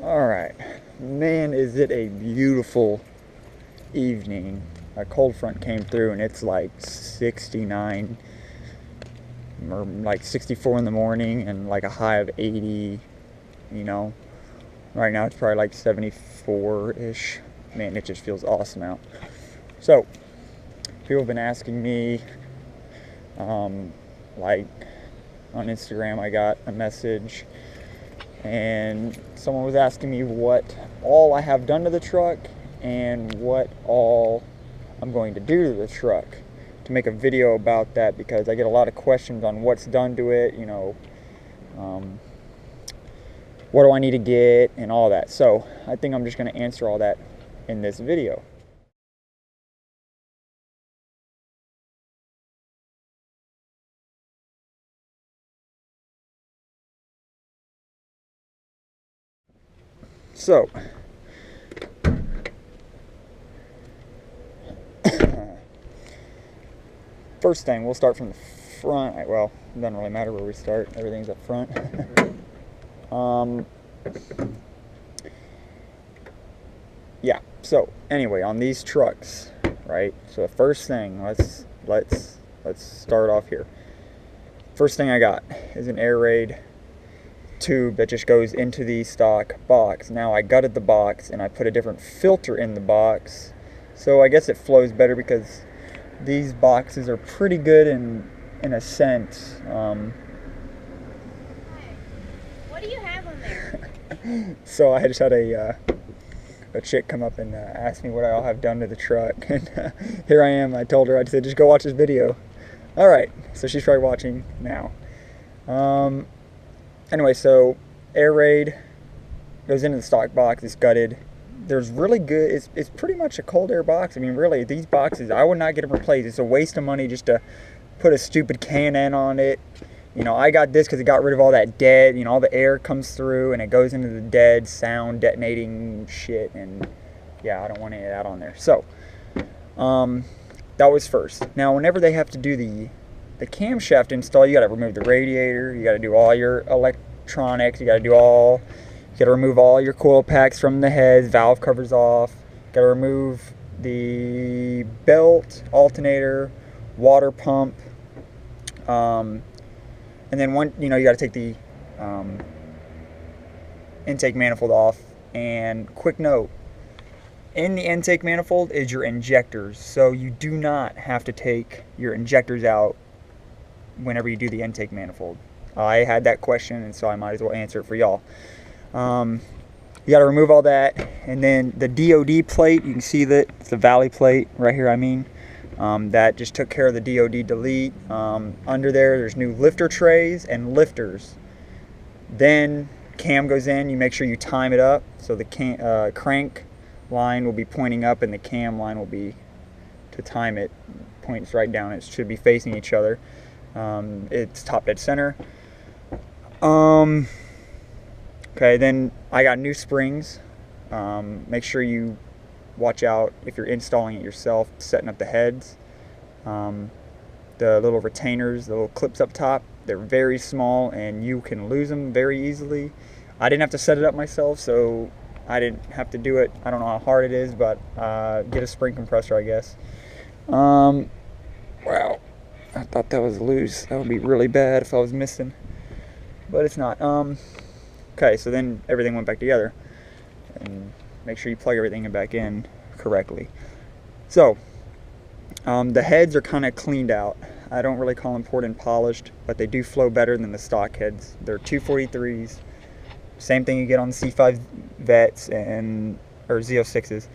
Alright, man, is it a beautiful evening. A cold front came through and it's like 69 or like 64 in the morning and like a high of 80, you know. Right now it's probably like 74-ish. Man, it just feels awesome out. So, people have been asking me, like on Instagram I got a message and someone was asking me what all I have done to the truck and what all I'm going to do to the truck, to make a video about that, because I get a lot of questions on what's done to it, you know, what do I need to get and all that. So I think I'm just going to answer all that in this video. So, first thing, we'll start from the front. Well, it doesn't really matter where we start. Everything's up front. Yeah. So anyway, on these trucks, right? So the first thing, let's start off here. First thing I got is an air raid tube that just goes into the stock box. Now I gutted the box and I put a different filter in the box, so I guess it flows better, because these boxes are pretty good in a sense. What do you have on there? So I just had a chick come up and ask me what I all have done to the truck, and here I am. I told her, I said, just go watch this video. All right, so she's probably watching now. Anyway, so air raid goes into the stock box. It's gutted. There's really good. It's pretty much a cold air box. I mean, really, these boxes, I would not get them replaced. It's a waste of money just to put a stupid K&N on it. You know, I got this because it got rid of all that dead. You know, all the air comes through and it goes into the dead sound detonating shit. And yeah, I don't want any of that on there. So, that was first. Now, whenever they have to do the camshaft install, you got to remove the radiator, you got to do all your electronics, you got to remove all your coil packs from the heads, valve covers off, got to remove the belt, alternator, water pump, and then you got to take the intake manifold off. And quick note, in the intake manifold is your injectors, so you do not have to take your injectors out whenever you do the intake manifold. I had that question, and so I might as well answer it for y'all. You got to remove all that, and then the DOD plate, you can see that it's the Valley plate right here. That just took care of the DOD delete. Under there's new lifter trays and lifters. Then cam goes in. You make sure you time it up so the crank line will be pointing up and the cam line will be, to time it, points right down. It should be facing each other. It's top dead center. Okay, then I got new springs. Make sure you watch out if you're installing it yourself, setting up the heads. The little retainers, the little clips up top, they're very small and you can lose them very easily. I didn't have to set it up myself, so I didn't have to do it. I don't know how hard it is, but get a spring compressor, I guess. Wow, I thought that was loose. That would be really bad if I was missing, but it's not. Okay, so then everything went back together, and make sure you plug everything back in correctly. So the heads are kind of cleaned out. I don't really call them poured and polished, but they do flow better than the stock heads. They're 243s. Same thing you get on the C5 Vets or Z06s.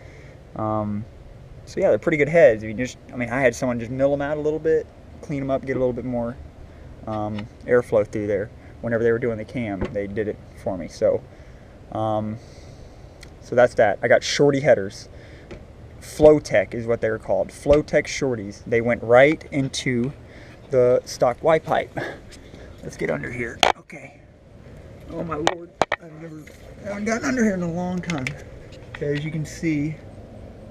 So yeah, they're pretty good heads. I had someone just mill them out a little bit, clean them up, get a little bit more airflow through there. Whenever they were doing the cam, they did it for me. So that's that. I got shorty headers. Flowtech is what they were called. Flowtech shorties. They went right into the stock Y pipe. Let's get under here. Okay. Oh my lord, I haven't gotten under here in a long time. Okay, as you can see,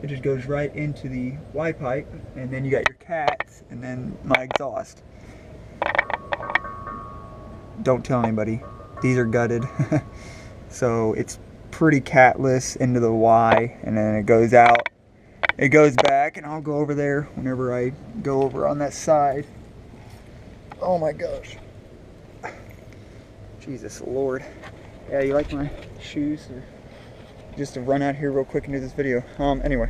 it just goes right into the Y pipe, and then you got your cats, and then my exhaust. Don't tell anybody. These are gutted. So it's pretty catless into the Y, and then it goes out. It goes back, and I'll go over there whenever I go over on that side. Oh my gosh. Jesus Lord. Yeah, you like my shoes? Or just to run out here real quick and do this video. Anyway.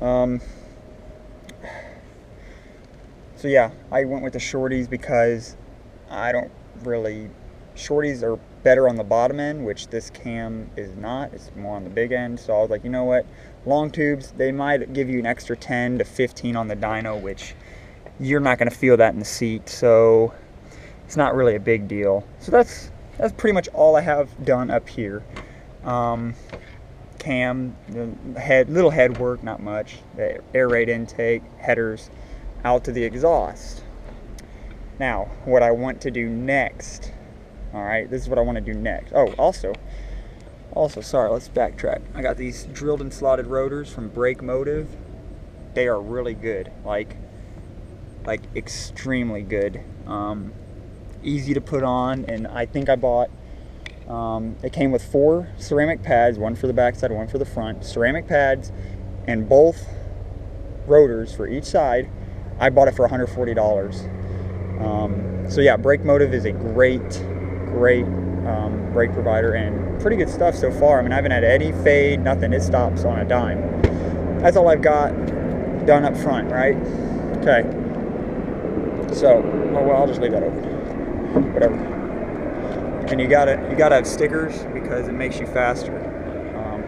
So yeah, I went with the shorties because I don't really... Shorties are better on the bottom end, which this cam is not. It's more on the big end. So I was like, you know what? Long tubes, they might give you an extra 10 to 15 on the dyno, which you're not going to feel that in the seat. So it's not really a big deal. So that's pretty much all I have done up here. Cam, the head, little head work, not much. The air rate intake, headers, out to the exhaust. Now, what I want to do next. All right, this is what I want to do next. Oh, also, sorry, let's backtrack. I got these drilled and slotted rotors from Brake Motive. They are really good, like extremely good. Easy to put on, and I think I bought, it came with 4 ceramic pads, one for the back side, one for the front. Ceramic pads, and both rotors for each side. I bought it for $140. So yeah, Brake Motive is a great brake provider and pretty good stuff so far. I mean, I haven't had any fade, nothing. It stops on a dime. That's all I've got done up front, right? Okay. So, oh well, I'll just leave that open. Whatever. And you gotta have stickers because it makes you faster.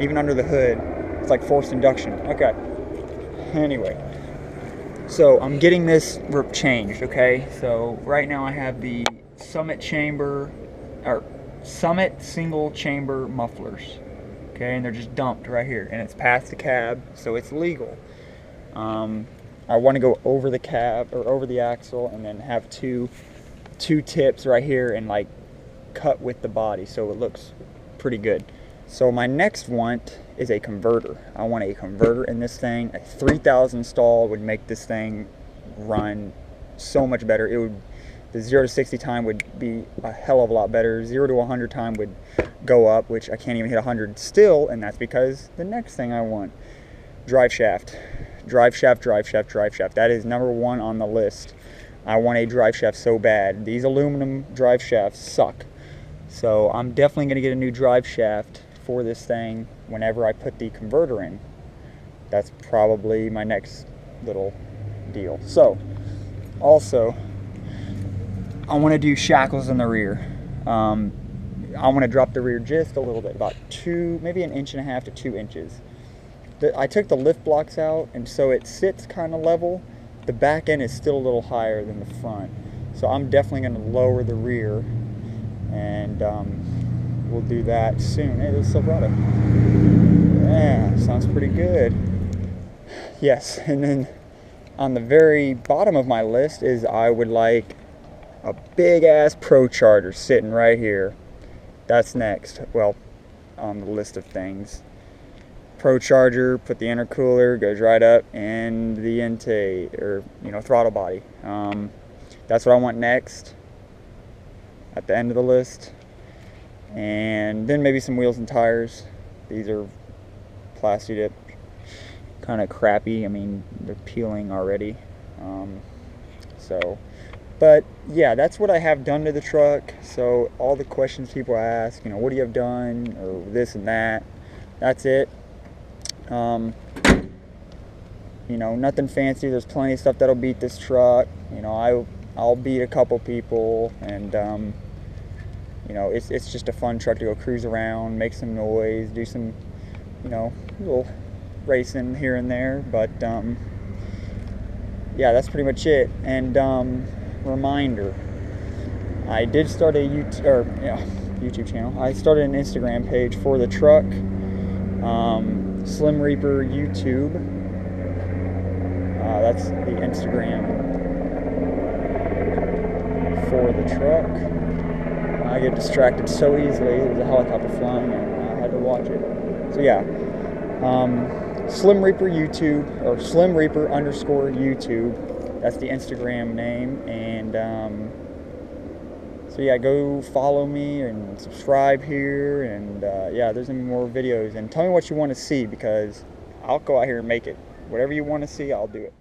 Even under the hood, it's like forced induction. Okay. Anyway. So I'm getting this changed, okay? So right now I have the Summit single chamber mufflers, okay? And they're just dumped right here, and it's past the cab, so it's legal. I want to go over the cab or over the axle, and then have two tips right here and like cut with the body, so it looks pretty good. So my next want is a converter. I want a converter in this thing. A 3000 stall would make this thing run so much better. It would, the 0 to 60 time would be a hell of a lot better. 0 to 100 time would go up, which I can't even hit 100 still, and that's because the next thing I want, drive shaft. Drive shaft. That is number 1 on the list. I want a drive shaft so bad. These aluminum drive shafts suck. So I'm definitely going to get a new drive shaft for this thing whenever I put the converter in. That's probably my next little deal. So also, I want to do shackles in the rear. I want to drop the rear just a little bit, about maybe 1.5 inches to 2 inches. I took the lift blocks out, and so it sits kind of level. The back end is still a little higher than the front. So I'm definitely going to lower the rear, and we'll do that soon. Hey, there's Silverado. Yeah, sounds pretty good. Yes, and then on the very bottom of my list is I would like a big ass Pro Charger sitting right here. That's next. Well, on the list of things. Pro Charger, put the intercooler, goes right up, and the intake, or throttle body. That's what I want next at the end of the list. And then maybe some wheels and tires. These are plasti dip, kind of crappy. I mean, they're peeling already. But yeah, that's what I have done to the truck. So all the questions people ask, what do you have done, or this and that, that's it. Nothing fancy. There's plenty of stuff that'll beat this truck. I'll beat a couple people, and it's just a fun truck to go cruise around, make some noise, do some little racing here and there. But yeah, that's pretty much it. And reminder, I did start a YouTube channel. I started an Instagram page for the truck. Slim Reaper YouTube. That's the Instagram for the truck. I get distracted so easily. There's a helicopter flying and I had to watch it. So yeah, Slim Reaper YouTube, or Slim Reaper _ YouTube. That's the Instagram name. And So yeah, go follow me and subscribe here, and yeah, there's gonna be more videos. And tell me what you want to see, because I'll go out here and make it. Whatever you want to see, I'll do it.